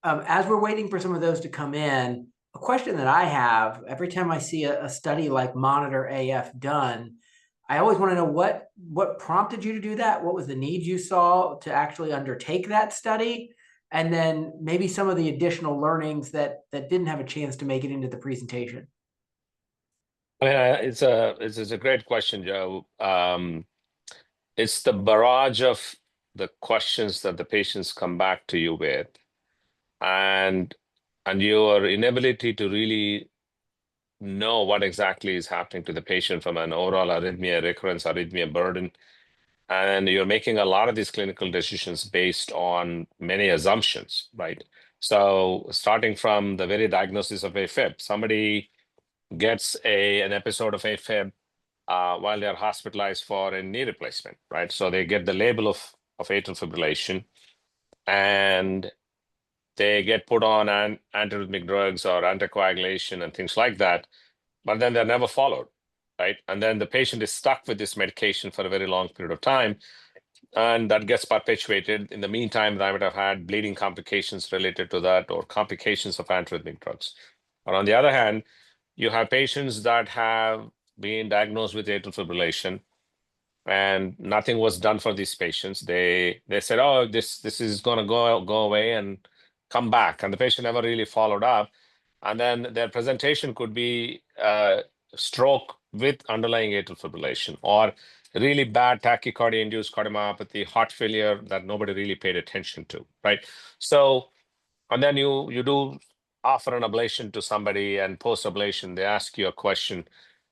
as we're waiting for some of those to come in, a question that I have every time I see a study like Monitor AF done, I always want to know what prompted you to do that? What was the need you saw to actually undertake that study? And then maybe some of the additional learnings that didn't have a chance to make it into the presentation. It's a great question, Joe. It's the barrage of the questions that the patients come back to you with, and your inability to really know what exactly is happening to the patient from an overall arrhythmia recurrence, arrhythmia burden. And you're making a lot of these clinical decisions based on many assumptions, right? So starting from the very diagnosis of AFib, somebody gets an episode of AFib while they're hospitalized for a knee replacement, right? So they get the label of atrial fibrillation, and they get put on antiarrhythmic drugs or anticoagulation and things like that, but then they're never followed, right? And then the patient is stuck with this medication for a very long period of time, and that gets perpetuated. In the meantime, they might have had bleeding complications related to that or complications of antiarrhythmic drugs. But on the other hand, you have patients that have been diagnosed with atrial fibrillation and nothing was done for these patients. They said, oh, this is going to go away and come back, and the patient never really followed up. And then their presentation could be stroke with underlying atrial fibrillation, or really bad tachycardia-induced cardiomyopathy, heart failure that nobody really paid attention to, right? So, and then you do offer an ablation to somebody, and post-ablation, they ask you a question,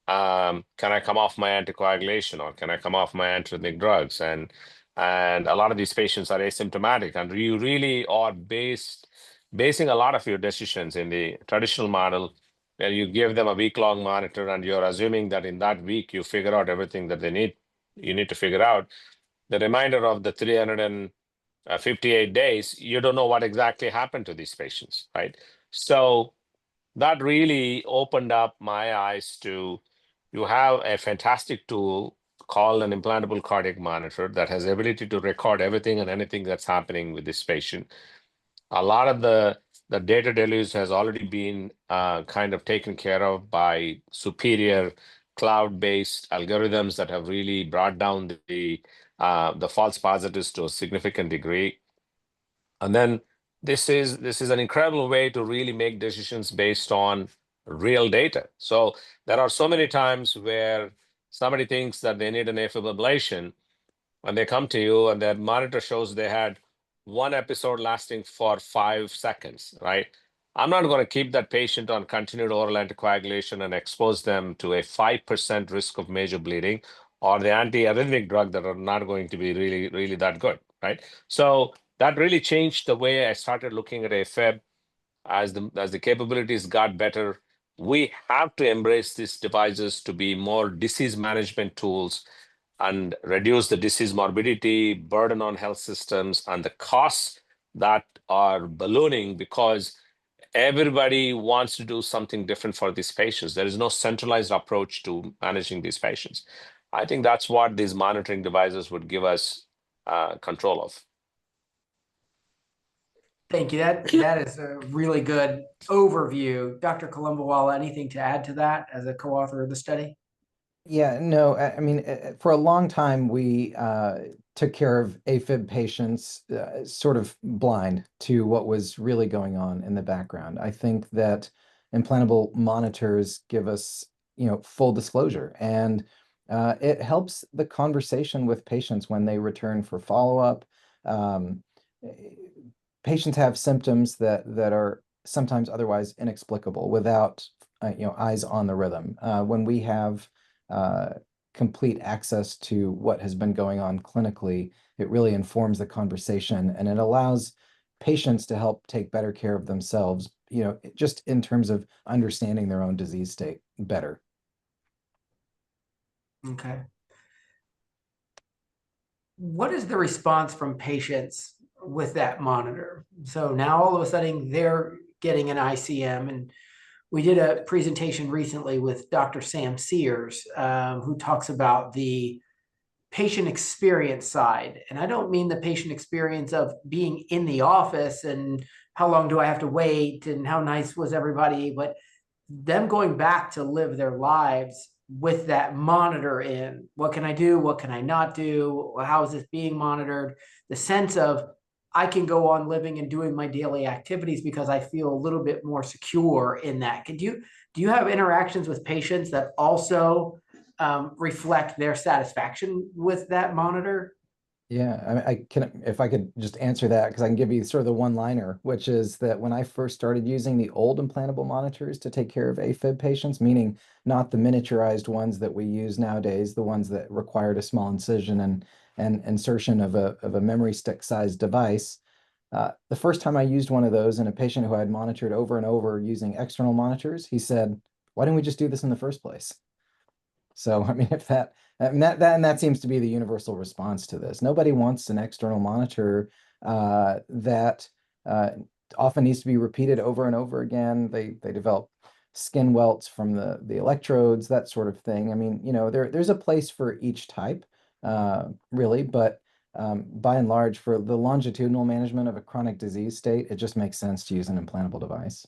can I come off my anticoagulation, or can I come off my antiarrhythmic drugs? And a lot of these patients are asymptomatic, and you really are basing a lot of your decisions in the traditional model, where you give them a week-long monitor, and you're assuming that in that week you figure out everything that you need to figure out. The remainder of the 358 days, you don't know what exactly happened to these patients, right? So that really opened up my eyes to, you have a fantastic tool called an implantable cardiac monitor that has the ability to record everything and anything that's happening with this patient. A lot of the data deluge has already been kind of taken care of by superior cloud-based algorithms that have really brought down the false positives to a significant degree. And then this is an incredible way to really make decisions based on real data. So there are so many times where somebody thinks that they need an AFib ablation, and they come to you and their monitor shows they had one episode lasting for 5 seconds, right? I'm not going to keep that patient on continued oral anticoagulation and expose them to a 5% risk of major bleeding, or the antiarrhythmic drug that are not going to be really, really that good, right? So that really changed the way I started looking at AFib. As the capabilities got better, we have to embrace these devices to be more disease management tools and reduce the disease morbidity, burden on health systems, and the costs that are ballooning because everybody wants to do something different for these patients. There is no centralized approach to managing these patients. I think that's what these monitoring devices would give us control of. Thank you. That is a really good overview. Dr. Kolumbawala, anything to add to that as a co-author of the study? Yeah, no, I mean, for a long time, we took care of AFib patients sort of blind to what was really going on in the background. I think that implantable monitors give us, full disclosure, and it helps the conversation with patients when they return for follow-up. Patients have symptoms that are sometimes otherwise inexplicable without, eyes on the rhythm. When we have complete access to what has been going on clinically, it really informs the conversation, and it allows patients to help take better care of themselves, just in terms of understanding their own disease state better. Okay. What is the response from patients with that monitor? So now all of a sudden they're getting an ICM, and we did a presentation recently with Dr. Sam Sears, who talks about the patient experience side. And I don't mean the patient experience of being in the office and how long do I have to wait and how nice was everybody, but them going back to live their lives with that monitor in. What can I do? What can I not do? How is this being monitored? The sense of I can go on living and doing my daily activities because I feel a little bit more secure in that. Do you have interactions with patients that also reflect their satisfaction with that monitor? Yeah, I can, if I could just answer that, because I can give you sort of the one-liner, which is that when I first started using the old implantable monitors to take care of AFib patients, meaning not the miniaturized ones that we use nowadays, the ones that required a small incision and insertion of a memory stick-sized device. The first time I used one of those in a patient who I had monitored over and over using external monitors, he said, why didn't we just do this in the first place? So, I mean, if that, I mean, that seems to be the universal response to this. Nobody wants an external monitor that often needs to be repeated over and over again. They develop skin welts from the electrodes, that sort of thing. I mean, there's a place for each type, really, but by and large, for the longitudinal management of a chronic disease state, it just makes sense to use an implantable device.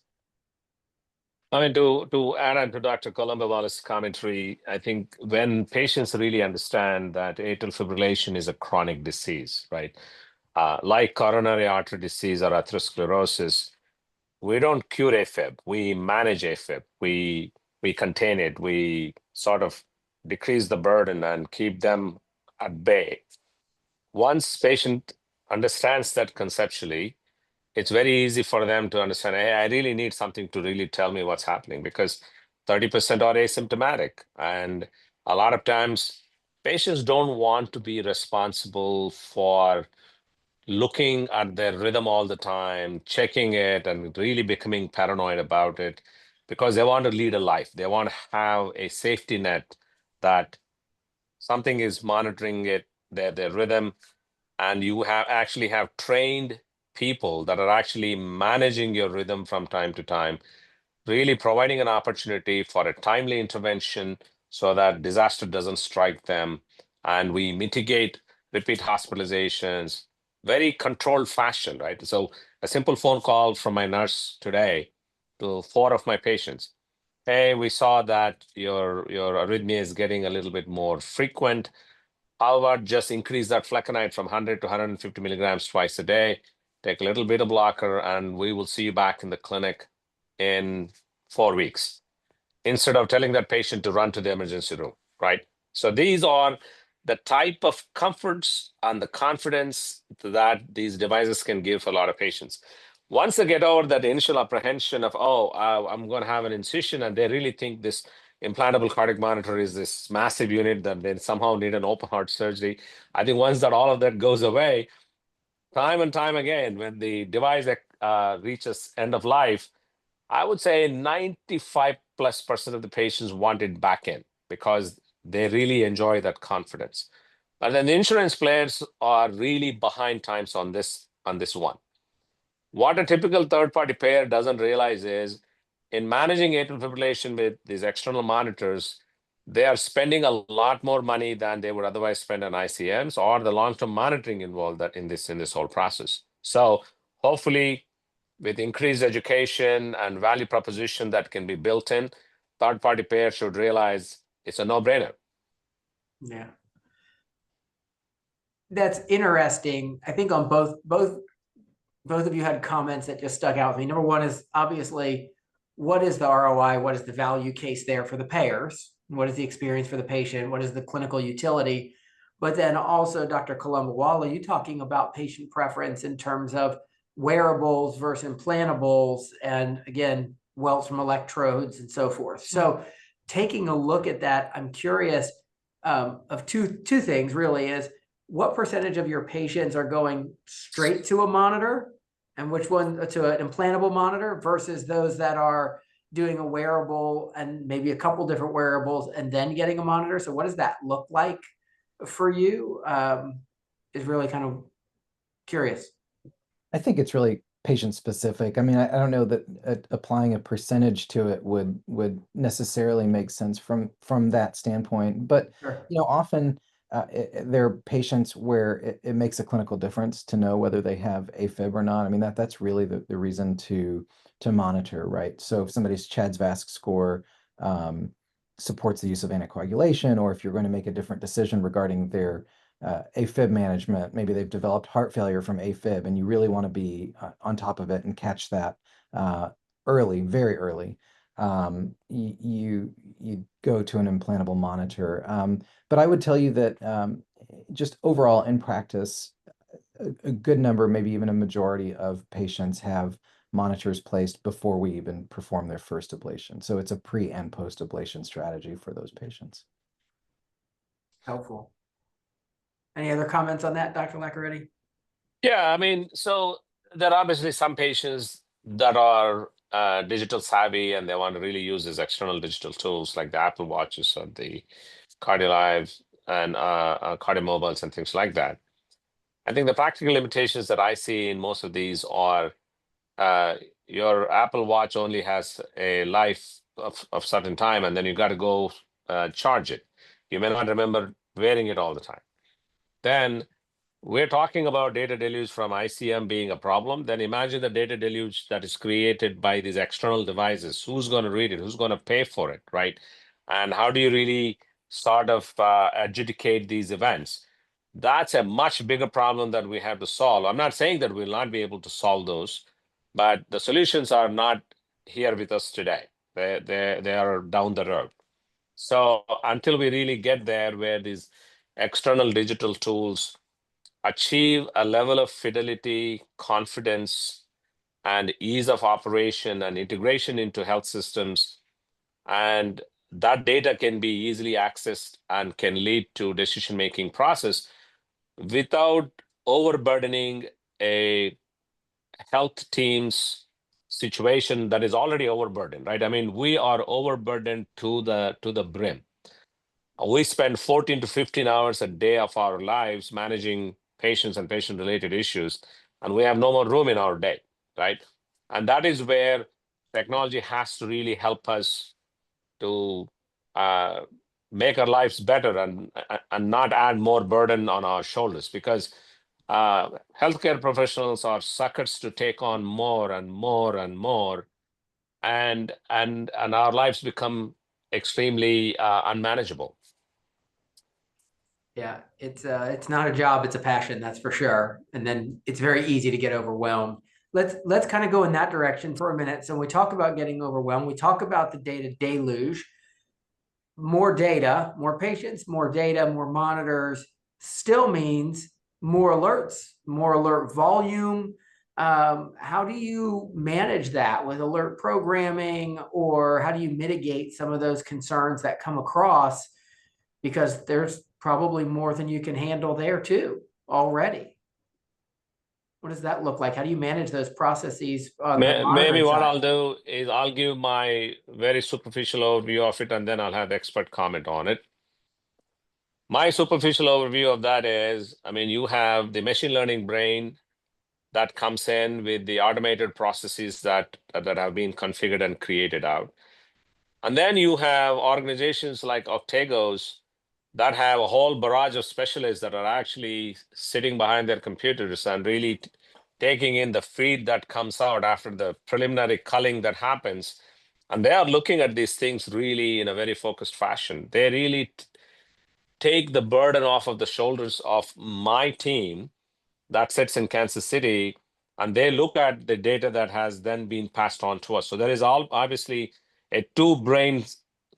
I mean, to add on to Dr. Colombo's commentary, I think when patients really understand that atrial fibrillation is a chronic disease, right? Like coronary artery disease or atherosclerosis, we don't cure AFib. We manage AFib. We contain it. We sort of decrease the burden and keep them at bay. Once patient understands that conceptually, it's very easy for them to understand, hey, I really need something to really tell me what's happening, because 30% are asymptomatic. And a lot of times patients don't want to be responsible for looking at their rhythm all the time, checking it, and really becoming paranoid about it, because they want to lead a life. They want to have a safety net that something is monitoring it, their rhythm, and you actually have trained people that are actually managing your rhythm from time to time, really providing an opportunity for a timely intervention so that disaster doesn't strike them, and we mitigate repeat hospitalizations, very controlled fashion, right? So a simple phone call from my nurse today to 4 of my patients. Hey, we saw that your arrhythmia is getting a little bit more frequent. How about just increase that flecainide from 100 to 150 milligrams twice a day, take a little beta blocker, and we will see you back in the clinic in 4 weeks, instead of telling that patient to run to the emergency room, right? So these are the type of comforts and the confidence that these devices can give a lot of patients. Once they get over that initial apprehension of, I'm going to have an incision, and they really think this implantable cardiac monitor is this massive unit that they somehow need an open heart surgery. I think once that all of that goes away, time and time again, when the device reaches end of life, I would say 95+% of the patients want it back in because they really enjoy that confidence. But then the insurance players are really behind times on this one. What a typical third-party payer doesn't realize is, in managing atrial fibrillation with these external monitors, they are spending a lot more money than they would otherwise spend on ICMs or the long-term monitoring involved in this whole process. So hopefully, with increased education and value proposition that can be built in, third-party payers should realize it's a no-brainer. Yeah. That's interesting. I think on both of you had comments that just stuck out with me. Number one is obviously, what is the ROI? What is the value case there for the payers? What is the experience for the patient? What is the clinical utility? But then also, Dr. Colombo, you talking about patient preference in terms of wearables versus implantables, and again, welts from electrodes and so forth. So taking a look at that, I'm curious of two things really is, what percentage of your patients are going straight to a monitor, and which one to an implantable monitor, versus those that are doing a wearable and maybe a couple different wearables and then getting a monitor? So what does that look like for you? Is really kind of curious. I think it's really patient specific. I mean, I don't know that applying a percentage to it would necessarily make sense from that standpoint. But Sure. Often there are patients where it makes a clinical difference to know whether they have AFib or not. I mean, that's really the reason to monitor, right? So if somebody's CHA2DS2-VASc score supports the use of anticoagulation, or if you're going to make a different decision regarding their AFib management, maybe they've developed heart failure from AFib, and you really want to be on top of it and catch that early, very early. You go to an implantable monitor. But I would tell you that just overall in practice, a good number, maybe even a majority of patients have monitors placed before we even perform their first ablation. So it's a pre and post ablation strategy for those patients. Helpful. Any other comments on that, Dr. Laccaretti? Yeah, I mean, so there are obviously some patients that are digital savvy and they want to really use these external digital tools like the Apple Watches or the CardioLive and CardioMobiles and things like that. I think the practical limitations that I see in most of these are your Apple Watch only has a life of certain time, and then you got to go charge it. You may not remember wearing it all the time. Then we're talking about data deluge from ICM being a problem. Then imagine the data deluge that is created by these external devices. Who's going to read it? Who's going to pay for it, right? And how do you really sort of adjudicate these events? That's a much bigger problem that we have to solve. I'm not saying that we'll not be able to solve those, but the solutions are not here with us today. They are down the road. So until we really get there where these external digital tools achieve a level of fidelity, confidence, and ease of operation and integration into health systems, and that data can be easily accessed and can lead to decision-making process without overburdening a health team's situation that is already overburdened, right? I mean, we are overburdened to the brim. We spend 14 to 15 hours a day of our lives managing patients and patient-related issues, and we have no more room in our day, right? And that is where technology has to really help us to make our lives better and not add more burden on our shoulders, because healthcare professionals are suckers to take on more and more and more, and our lives become extremely unmanageable. Yeah, it's not a job, it's a passion, that's for sure. And then it's very easy to get overwhelmed. Let's kind of go in that direction for a minute. So when we talk about getting overwhelmed, we talk about the data deluge. More data, more patients, more data, more monitors still means more alerts, more alert volume. How do you manage that with alert programming, or how do you mitigate some of those concerns that come across? Because there's probably more than you can handle there too already. What does that look like? How do you manage those processes on the Maybe monitoring what side? I'll do is I'll give my very superficial overview of it, and then I'll have expert comment on it. My superficial overview of that is, I mean, you have the machine learning brain that comes in with the automated processes that have been configured and created out. And then you have organizations like Octagos that have a whole barrage of specialists that are actually sitting behind their computers and really taking in the feed that comes out after the preliminary culling that happens. And they are looking at these things really in a very focused fashion. They really take the burden off of the shoulders of my team that sits in Kansas City, and they look at the data that has then been passed on to us. So there is obviously a two-brain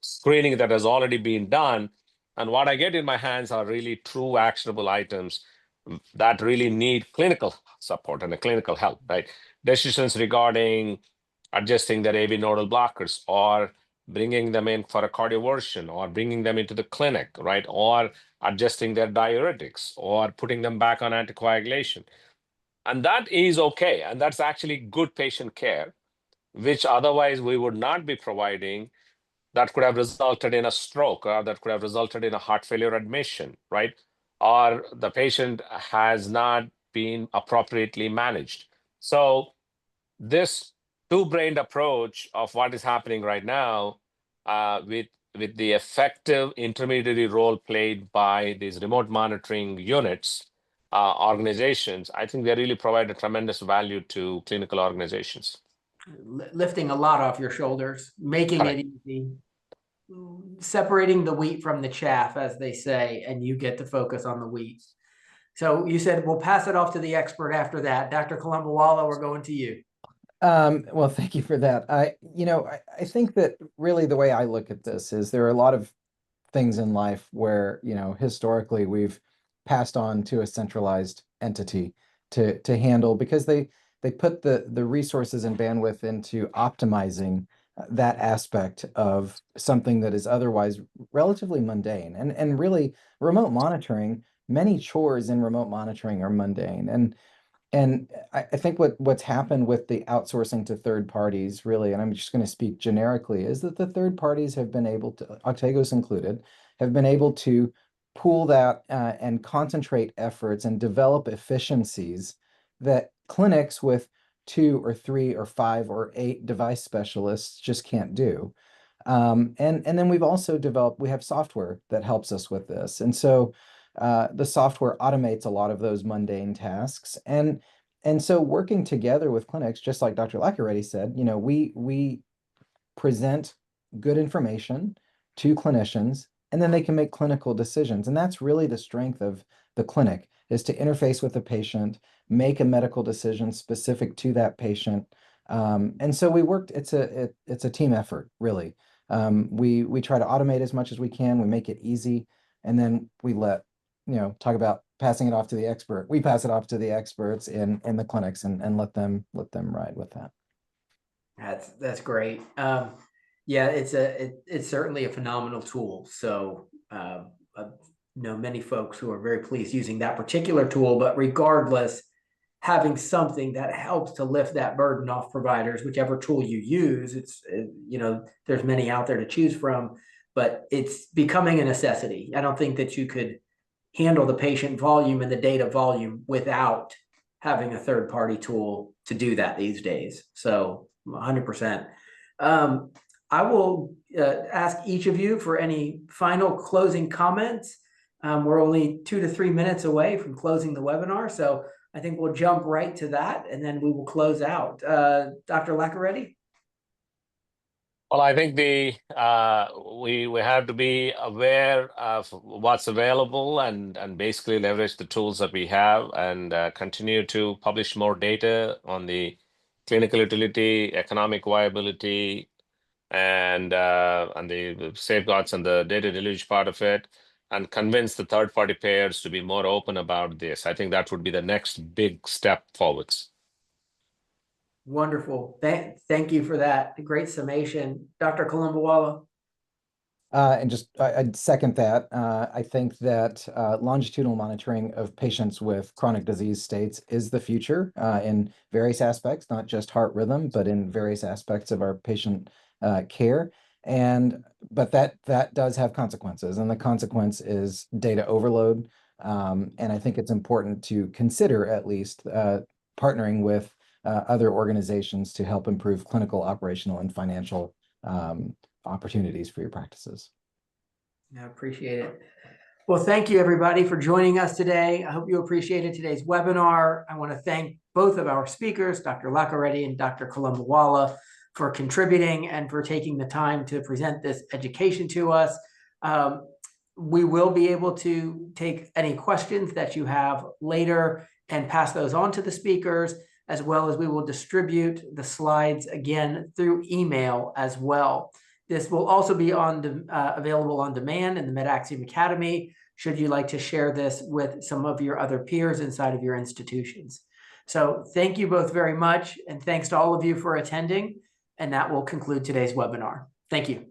screening that has already been done. And what I get in my hands are really true actionable items that really need clinical support and a clinical help, right? Decisions regarding adjusting their AV nodal blockers, or bringing them in for a cardioversion, or bringing them into the clinic, right? Or adjusting their diuretics, or putting them back on anticoagulation. And that is okay. And that's actually good patient care, which otherwise we would not be providing, that could have resulted in a stroke, or that could have resulted in a heart failure admission, right? Or the patient has not been appropriately managed. So this two-brained approach of what is happening right now, with the effective intermediary role played by these remote monitoring units, organizations, I think they really provide a tremendous value to clinical organizations. Lifting a lot off your shoulders, making Correct. it easy, separating the wheat from the chaff, as they say, and you get to focus on the wheat. So you said we'll pass it off to the expert after that. Dr. Kolumbawala, we're going to you. Well, thank you for that. I think that really the way I look at this is there are a lot of things in life where, historically we've passed on to a centralized entity to handle, because they put the resources and bandwidth into optimizing that aspect of something that is otherwise relatively mundane. And really, remote monitoring, many chores in remote monitoring are mundane. And And I think what's happened with the outsourcing to third parties, really, and I'm just going to speak generically, is that the third parties have been able to, Octago's included, have been able to pool that and concentrate efforts and develop efficiencies that clinics with 2 or 3 or 5 or 8 device specialists just can't do. And then we've also developed, we have software that helps us with this. And so the software automates a lot of those mundane tasks. And so working together with clinics, just like Dr. Lackaretti said, you know, we present good information to clinicians, and then they can make clinical decisions. And that's really the strength of the clinic, is to interface with the patient, make a medical decision specific to that patient. And so we worked, it's a team effort, really. We try to automate as much as we can, we make it easy, and then we let, you know, talk about passing it off to the expert. We pass it off to the experts in the clinics and let them ride with that. That's great. Yeah, it's certainly a phenomenal tool. So I know many folks who are very pleased using that particular tool, but regardless, having something that helps to lift that burden off providers, whichever tool you use, you know, there's many out there to choose from, but it's becoming a necessity. I don't think that you could handle the patient volume and the data volume without having a third-party tool to do that these days. So 100%. I will ask each of you for any final closing comments. We're only 2 to 3 minutes away from closing the webinar, so I think we'll jump right to that, and then we will close out. Dr. Lackaretti? Well, I think we have to be aware of what's available and basically leverage the tools that we have and continue to publish more data on the clinical utility, economic viability, and the safeguards and the data deluge part of it, and convince the third-party payers to be more open about this. I think that would be the next big step forwards. Wonderful. Thank you for that great summation. Dr. Kolumbawala? And just I'd second that. I think that longitudinal monitoring of patients with chronic disease states is the future in various aspects, not just heart rhythm, but in various aspects of our patient care. But that does have consequences, and the consequence is data overload. And I think it's important to consider at least partnering with other organizations to help improve clinical, operational, and financial opportunities for your practices. I appreciate it. Well, thank you everybody for joining us today. I hope you appreciated today's webinar. I want to thank both of our speakers, Dr. Lackaretti and Dr. Kolumbawala, for contributing and for taking the time to present this education to us. We will be able to take any questions that you have later and pass those on to the speakers, as well as we will distribute the slides again through email as well. This will also be available on demand in the MedAxiom Academy, should you like to share this with some of your other peers inside of your institutions. So thank you both very much, and thanks to all of you for attending, and that will conclude today's webinar. Thank you.